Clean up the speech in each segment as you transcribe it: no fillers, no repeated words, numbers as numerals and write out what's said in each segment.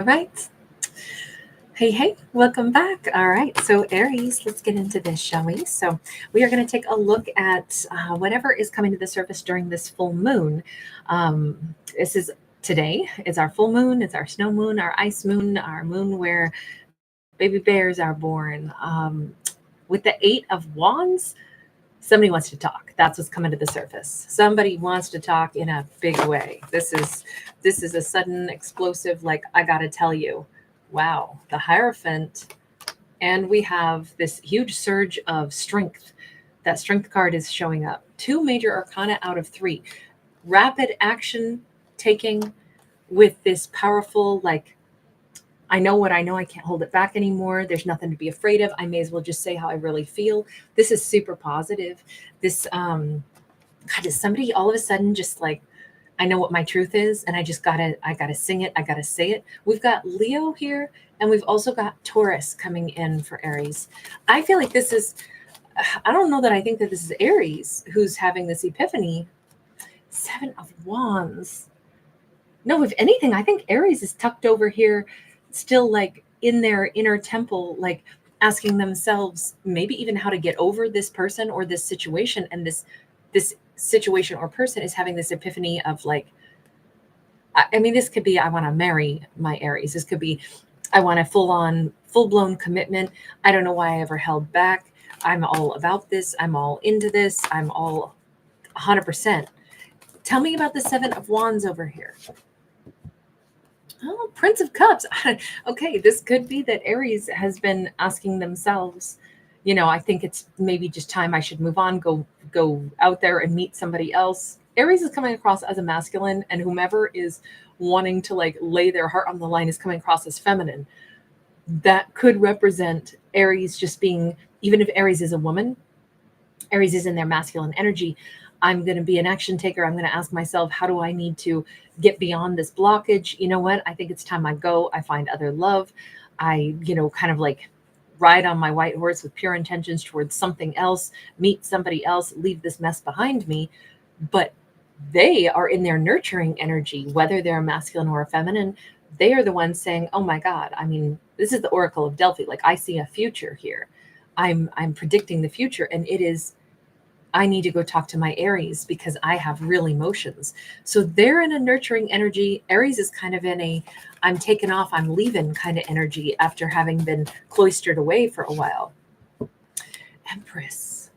All right. Hey, welcome back. All right. So, Aries, let's get into this, shall we? So, we are going to take a look at whatever is coming to the surface during this full moon. This is today, it's our full moon, it's our snow moon, our ice moon, our moon where baby bears are born. With the Eight of Wands, somebody wants to talk. That's what's coming to the surface. Somebody wants to talk in a big way. This is a sudden explosive, like, I gotta tell you. Wow, the Hierophant. And we have this huge surge of strength. That strength card is showing up. Two major arcana out of three. Rapid action taking with this powerful, like, I know what I know. I can't hold it back anymore. There's nothing to be afraid of. I may as well just say how I really feel. This is super positive. This, God, is somebody all of a sudden just like, I know what my truth is, and I gotta sing it. I gotta say it. We've got Leo here, and we've also got Taurus coming in for Aries. I feel like this is, I don't know that I think that this is Aries who's having this epiphany. Seven of Wands. No, if anything, I think Aries is tucked over here, still like in their inner temple, like asking themselves maybe even how to get over this person or this situation. And this situation or person is having this epiphany of like, I mean, this could be, I want to marry my Aries. This could be, I want a full blown commitment. I don't know why I ever held back. I'm all about this. I'm all into this. I'm all 100%. Tell me about the Seven of Wands over here. Oh, Prince of Cups. Okay, this could be that Aries has been asking themselves, I think it's maybe just time I should move on, go out there and meet somebody else. Aries is coming across as a masculine, and whomever is wanting to like lay their heart on the line is coming across as feminine. That could represent Aries just being, even if Aries is a woman, Aries is in their masculine energy. I'm going to be an action taker. I'm going to ask myself, how do I need to get beyond this blockage? You know what? I think it's time I go. I find other love. I, kind of like ride on my white horse with pure intentions towards something else, meet somebody else, leave this mess behind me. But they are in their nurturing energy, whether they're a masculine or a feminine. They are the ones saying, oh my God, I mean, this is the Oracle of Delphi. Like, I see a future here. I'm predicting the future, and it is, I need to go talk to my Aries because I have real emotions. So they're in a nurturing energy. Aries is kind of in a, I'm taking off, I'm leaving kind of energy after having been cloistered away for a while. Empress.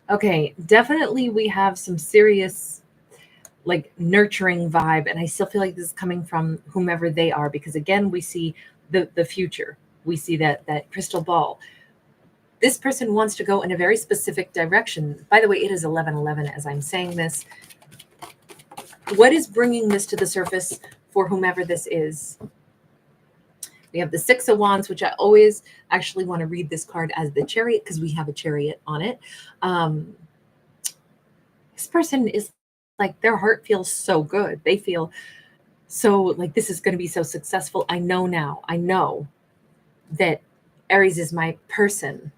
Okay, definitely we have some serious like nurturing vibe, and I still feel like this is coming from whomever they are, because again, we see the future. We see that crystal ball. This person wants to go in a very specific direction. By the way, it is 11:11 as I'm saying this. What is bringing this to the surface for whomever this is? We have the Six of Wands, which I always actually want to read this card as the Chariot because we have a chariot on it. This person is like, their heart feels so good. They feel so like this is going to be so successful. I know now. I know that Aries is my person.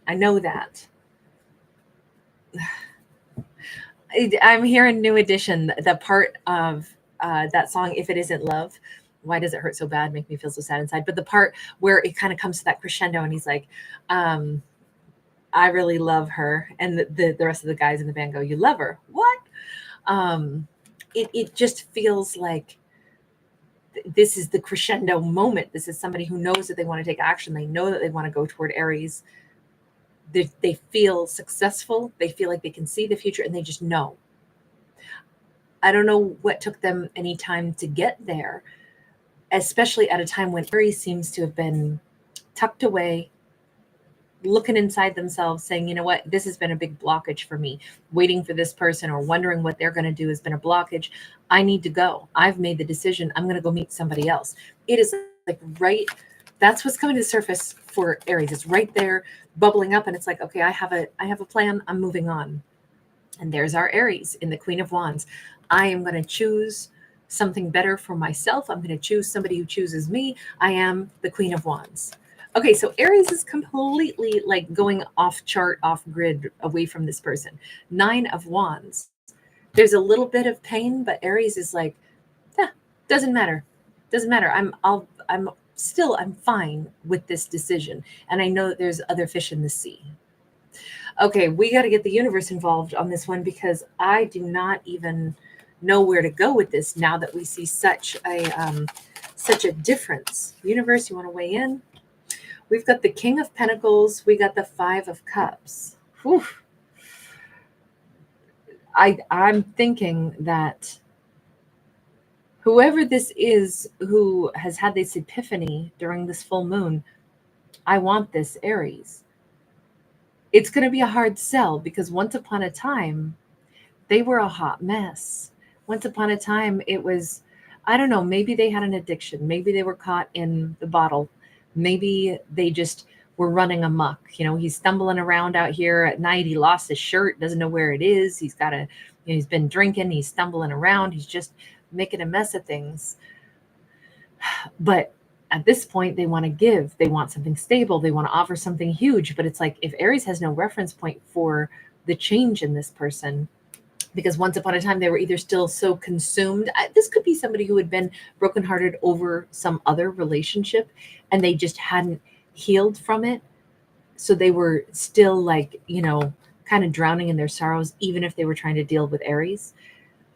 I know that. I'm hearing New Edition, the part of that song, If It Isn't Love. Why does it hurt so bad? Make me feel so sad inside. But the part where it kind of comes to that crescendo and he's like, I really love her. And the rest of the guys in the band go, you love her? What? It just feels like this is the crescendo moment. This is somebody who knows that they want to take action. They know that they want to go toward Aries. They feel successful. They feel like they can see the future, and they just know. I don't know what took them any time to get there, especially at a time when Aries seems to have been tucked away, looking inside themselves, saying, you know what, this has been a big blockage for me. Waiting for this person or wondering what they're going to do has been a blockage. I need to go. I've made the decision. I'm going to go meet somebody else. It is like right, that's what's coming to the surface for Aries. It's right there bubbling up, and it's like, okay, I have a plan. I'm moving on. And there's our Aries in the Queen of Wands. I am going to choose something better for myself. I'm going to choose somebody who chooses me. I am the Queen of Wands. Okay, so Aries is completely like going off chart, off grid, away from this person. Nine of Wands. There's a little bit of pain, but Aries is like, doesn't matter. Doesn't matter. I'm fine with this decision. And I know that there's other fish in the sea. Okay, we got to get the universe involved on this one because I do not even know where to go with this now that we see such a difference. Universe, you want to weigh in? We've got the King of Pentacles. We got the Five of Cups. Whew. I'm thinking that whoever this is who has had this epiphany during this full moon, I want this, Aries. It's going to be a hard sell because once upon a time, they were a hot mess. Once upon a time, it was, I don't know, maybe they had an addiction. Maybe they were caught in the bottle. Maybe they just were running amok. You know, he's stumbling around out here at night. He lost his shirt, doesn't know where it is. He's been drinking. He's stumbling around. He's just making a mess of things. But at this point, they want to give. They want something stable. They want to offer something huge. But it's like if Aries has no reference point for the change in this person, because once upon a time they were either still so consumed. This could be somebody who had been brokenhearted over some other relationship and they just hadn't healed from it. So they were still like, kind of drowning in their sorrows, even if they were trying to deal with Aries.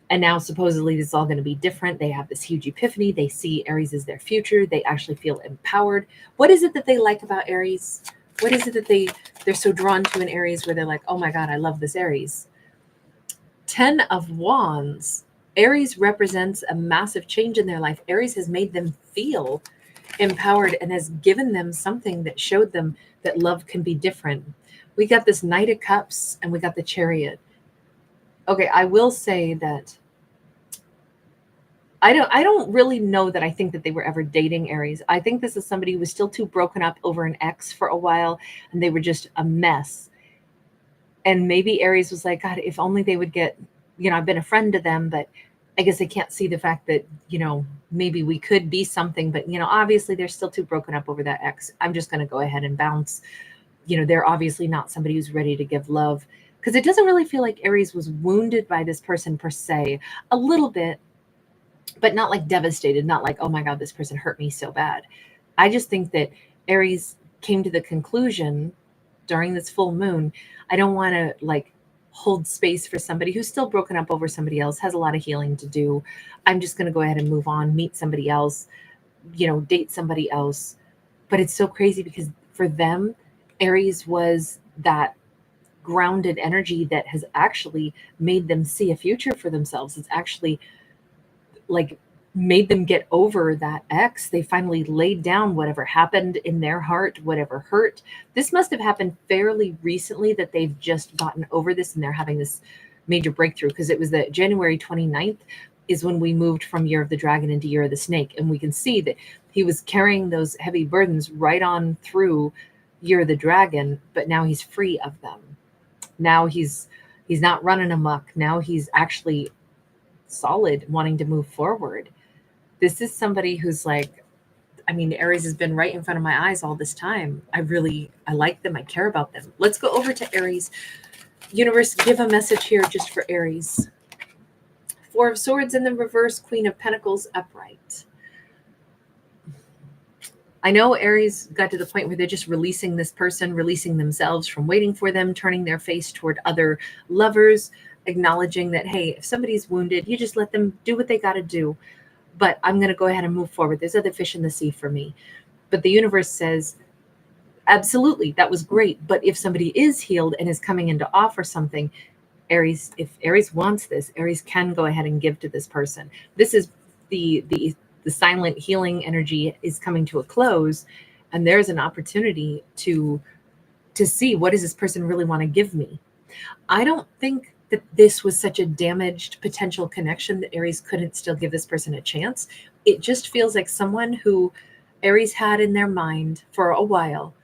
And now supposedly this is all going to be different. They have this huge epiphany. They see Aries as their future. They actually feel empowered. What is it that they like about Aries? What is it that they're so drawn to in Aries where they're like, oh my God, I love this Aries? 10 of Wands. Aries represents a massive change in their life. Aries has made them feel empowered and has given them something that showed them that love can be different. We got this Knight of Cups and we got the Chariot. Okay, I will say that I don't really know that I think that they were ever dating Aries. I think this is somebody who was still too broken up over an ex for a while and they were just a mess. And maybe Aries was like, God, if only they would get, I've been a friend to them, but I guess they can't see the fact that, maybe we could be something, but, obviously they're still too broken up over that ex. I'm just going to go ahead and bounce. They're obviously not somebody who's ready to give love because it doesn't really feel like Aries was wounded by this person per se. A little bit, but not like devastated, not like, oh my God, this person hurt me so bad. I just think that Aries came to the conclusion during this full moon, I don't want to hold space for somebody who's still broken up over somebody else, has a lot of healing to do. I'm just going to go ahead and move on, meet somebody else, date somebody else. But it's so crazy because for them, Aries was that grounded energy that has actually made them see a future for themselves. It's actually made them get over that ex. They finally laid down whatever happened in their heart, whatever hurt. This must have happened fairly recently that they've just gotten over this and they're having this major breakthrough because it was the January 29th is when we moved from Year of the Dragon into Year of the Snake. And we can see that he was carrying those heavy burdens right on through Year of the Dragon, but now he's free of them. Now he's not running amok. Now he's actually solid, wanting to move forward. This is somebody who's Aries has been right in front of my eyes all this time. I like them. I care about them. Let's go over to Aries. Universe, give a message here just for Aries. Four of Swords in the reverse, Queen of Pentacles upright. I know Aries got to the point where they're just releasing this person, releasing themselves from waiting for them, turning their face toward other lovers, acknowledging that, hey, if somebody's wounded, you just let them do what they got to do. But I'm going to go ahead and move forward. There's other fish in the sea for me. But the universe says, absolutely, that was great. But if somebody is healed and is coming in to offer something, Aries, if Aries wants this, Aries can go ahead and give to this person. This is the silent healing energy is coming to a close. And there's an opportunity to see, what does this person really want to give me? I don't think that this was such a damaged potential connection that Aries couldn't still give this person a chance. It just feels like someone who Aries had in their mind for a while,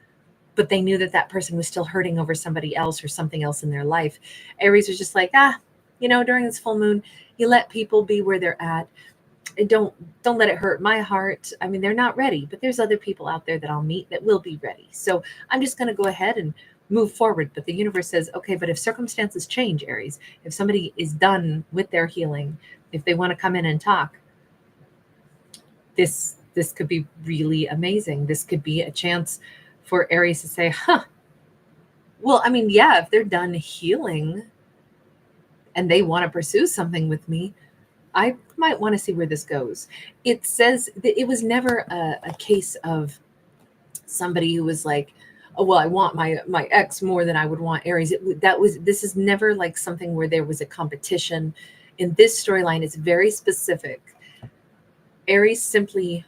but they knew that person was still hurting over somebody else or something else in their life. Aries was just like, during this full moon, you let people be where they're at. Don't let it hurt my heart. They're not ready, but there's other people out there that I'll meet that will be ready. So I'm just going to go ahead and move forward. But the universe says, okay, but if circumstances change, Aries, if somebody is done with their healing, if they want to come in and talk, this This could be really amazing. This could be a chance for Aries to say, huh, well, I mean, yeah, if they're done healing and they want to pursue something with me, I might want to see where this goes. It says that it was never a case of somebody who was like, oh, well, I want my ex more than I would want Aries. This is never like something where there was a competition. In this storyline, it's very specific. Aries simply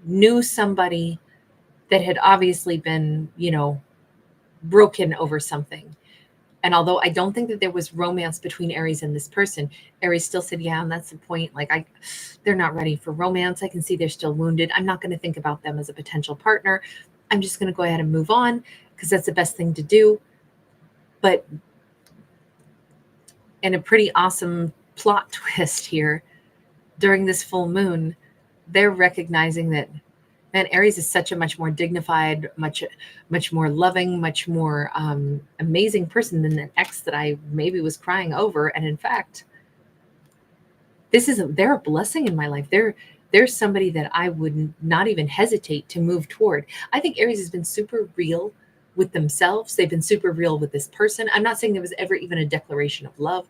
knew somebody that had obviously been, broken over something. And although I don't think that there was romance between Aries and this person, Aries still said, yeah, and that's the point. Like they're not ready for romance. I can see they're still wounded. I'm not going to think about them as a potential partner. I'm just going to go ahead and move on because that's the best thing to do. But in a pretty awesome plot twist here, during this full moon, they're recognizing that, man, Aries is such a much more dignified, much more loving, much more amazing person than the ex that I maybe was crying over. And in fact, they're a blessing in my life. They're somebody that I would not even hesitate to move toward. I think Aries has been super real with themselves. They've been super real with this person. I'm not saying there was ever even a declaration of love,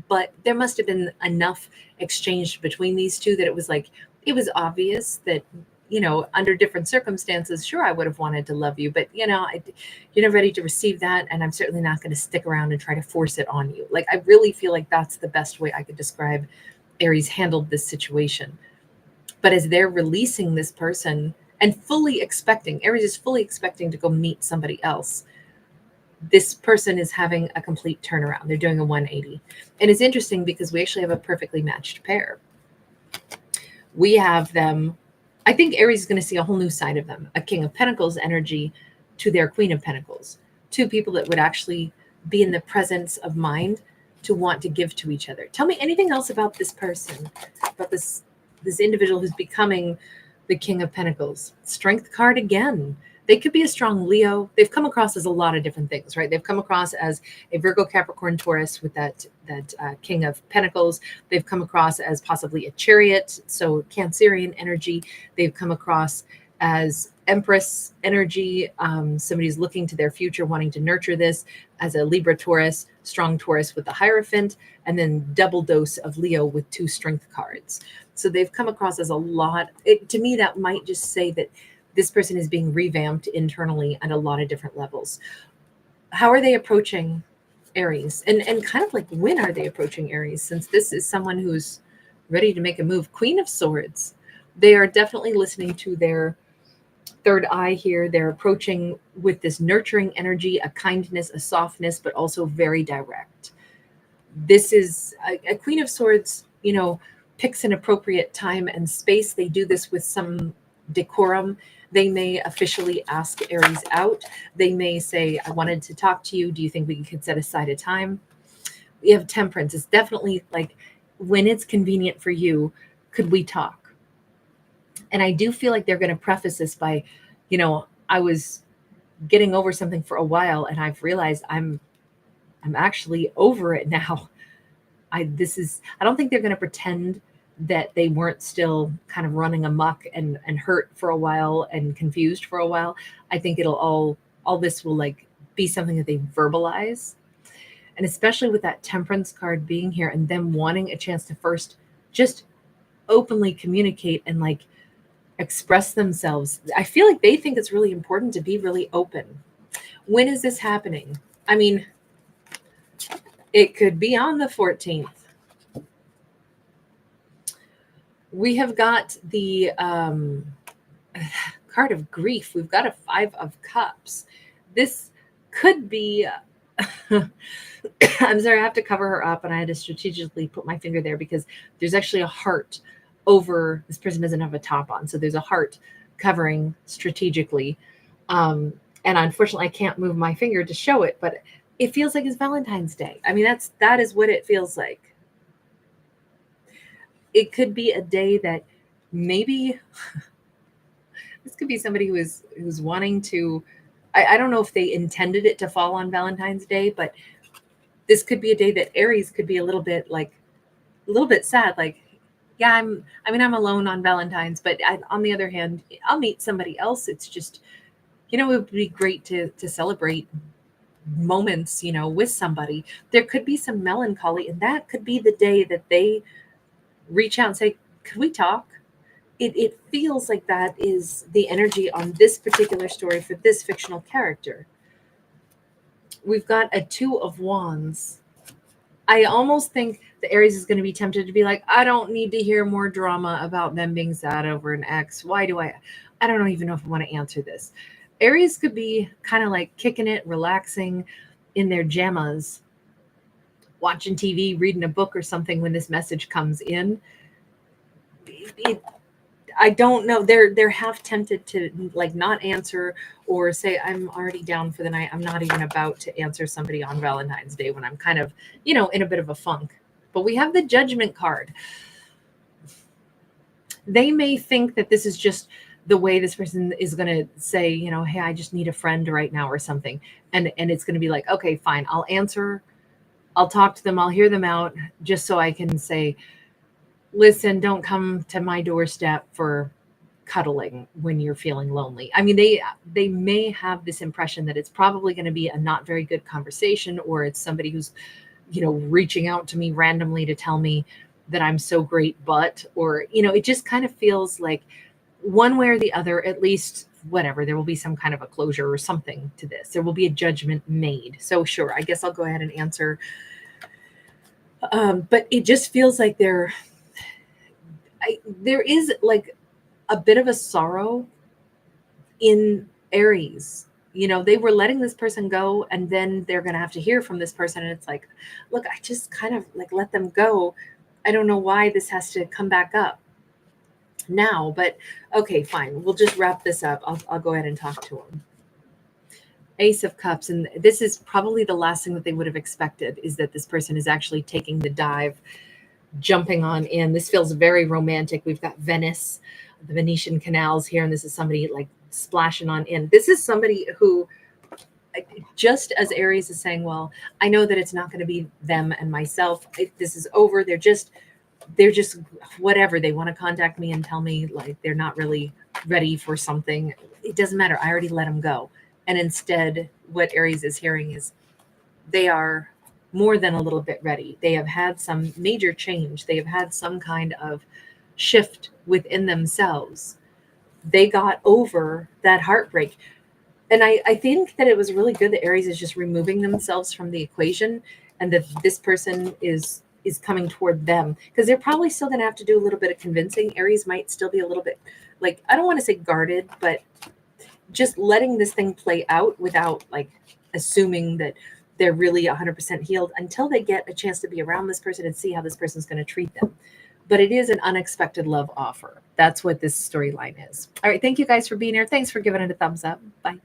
but there must have been enough exchanged between these two that it was obvious that, under different circumstances, sure, I would have wanted to love you, but you're not ready to receive that. And I'm certainly not going to stick around and try to force it on you. Like, I really feel like that's the best way I could describe Aries handled this situation. But as they're releasing this person and Aries is fully expecting to go meet somebody else, this person is having a complete turnaround. They're doing a 180. And it's interesting because we actually have a perfectly matched pair. We have them, I think Aries is going to see a whole new side of them, a King of Pentacles energy to their Queen of Pentacles, two people that would actually be in the presence of mind to want to give to each other. Tell me anything else about this person, about this individual who's becoming the King of Pentacles. Strength card again. They could be a strong Leo. They've come across as a lot of different things, right? They've come across as a Virgo, Capricorn, Taurus with that King of Pentacles. They've come across as possibly a Chariot, so Cancerian energy. They've come across as Empress energy. Somebody's looking to their future, wanting to nurture this, as a Libra, Taurus, strong Taurus with the Hierophant, and then double dose of Leo with 2 strength cards. So they've come across as a lot. To me, that might just say that this person is being revamped internally at a lot of different levels. How are they approaching Aries? And kind of like, when are they approaching Aries? Since this is someone who's ready to make a move. Queen of Swords. They are definitely listening to their third eye here. They're approaching with this nurturing energy, a kindness, a softness, but also very direct. This is a Queen of Swords, picks an appropriate time and space. They do this with some decorum. They may officially ask Aries out. They may say, I wanted to talk to you. Do you think we could set aside a time? We have Temperance. It's definitely like, when it's convenient for you, could we talk? And I do feel like they're going to preface this by, I was getting over something for a while and I've realized I'm actually over it now. I don't think they're going to pretend that they weren't still kind of running amok and hurt for a while and confused for a while. I think it'll all this will like be something that they verbalize. And especially with that Temperance card being here and them wanting a chance to first just openly communicate and like express themselves. I feel like they think it's really important to be really open. When is this happening? I mean, it could be on the 14th. We have got the card of grief. We've got a 5 of Cups. This could be, I'm sorry, I have to cover her up and I had to strategically put my finger there because there's actually a heart over, this person doesn't have a top on. So there's a heart covering strategically. And unfortunately I can't move my finger to show it, but it feels like it's Valentine's Day. I mean, that is what it feels like. It could be a day that maybe this could be somebody who's wanting to, I don't know if they intended it to fall on Valentine's Day, but this could be a day that Aries could be a little bit sad. Like, yeah, I'm alone on Valentine's, but on the other hand, I'll meet somebody else. It's just, it would be great to celebrate moments, with somebody. There could be some melancholy, and that could be the day that they reach out and say, could we talk? It feels like that is the energy on this particular story for this fictional character. We've got a Two of Wands. I almost think the Aries is going to be tempted to be like, I don't need to hear more drama about them being sad over an ex. Why do I don't even know if I want to answer this. Aries could be kind of like kicking it, relaxing in their jammas, watching TV, reading a book or something when this message comes in. I don't know. They're half tempted to like not answer or say, I'm already down for the night. I'm not even about to answer somebody on Valentine's Day when I'm kind of, in a bit of a funk. But we have the Judgment card. They may think that this is just the way this person is going to say, hey, I just need a friend right now or something. And it's going to be like, okay, fine. I'll answer. I'll talk to them. I'll hear them out just so I can say, listen, don't come to my doorstep for cuddling when you're feeling lonely. I mean, they may have this impression that it's probably going to be a not very good conversation, or it's somebody who's, reaching out to me randomly to tell me that I'm so great, or, it just kind of feels like one way or the other, at least whatever, there will be some kind of a closure or something to this. There will be a judgment made. So sure, I guess I'll go ahead and answer. But it just feels like there is like a bit of a sorrow in Aries. They were letting this person go, and then they're going to have to hear from this person. And it's like, look, I just kind of like let them go. I don't know why this has to come back up now, but okay, fine. We'll just wrap this up. I'll go ahead and talk to them. Ace of Cups. And this is probably the last thing that they would have expected, is that this person is actually taking the dive, jumping on in. This feels very romantic. We've got Venice, the Venetian canals here, and this is somebody like splashing on in. This is somebody who, just as Aries is saying, well, I know that it's not going to be them and myself. This is over. They're just whatever. They want to contact me and tell me like they're not really ready for something. It doesn't matter. I already let them go. And instead, what Aries is hearing is they are more than a little bit ready. They have had some major change. They have had some kind of shift within themselves. They got over that heartbreak. And I think that it was really good that Aries is just removing themselves from the equation, and that this person is coming toward them, because they're probably still going to have to do a little bit of convincing. Aries might still be a little bit like, I don't want to say guarded, but just letting this thing play out without like assuming that they're really 100% healed until they get a chance to be around this person and see how this person's going to treat them. But it is an unexpected love offer. That's what this storyline is. All right. Thank you guys for being here. Thanks for giving it a thumbs up. Bye.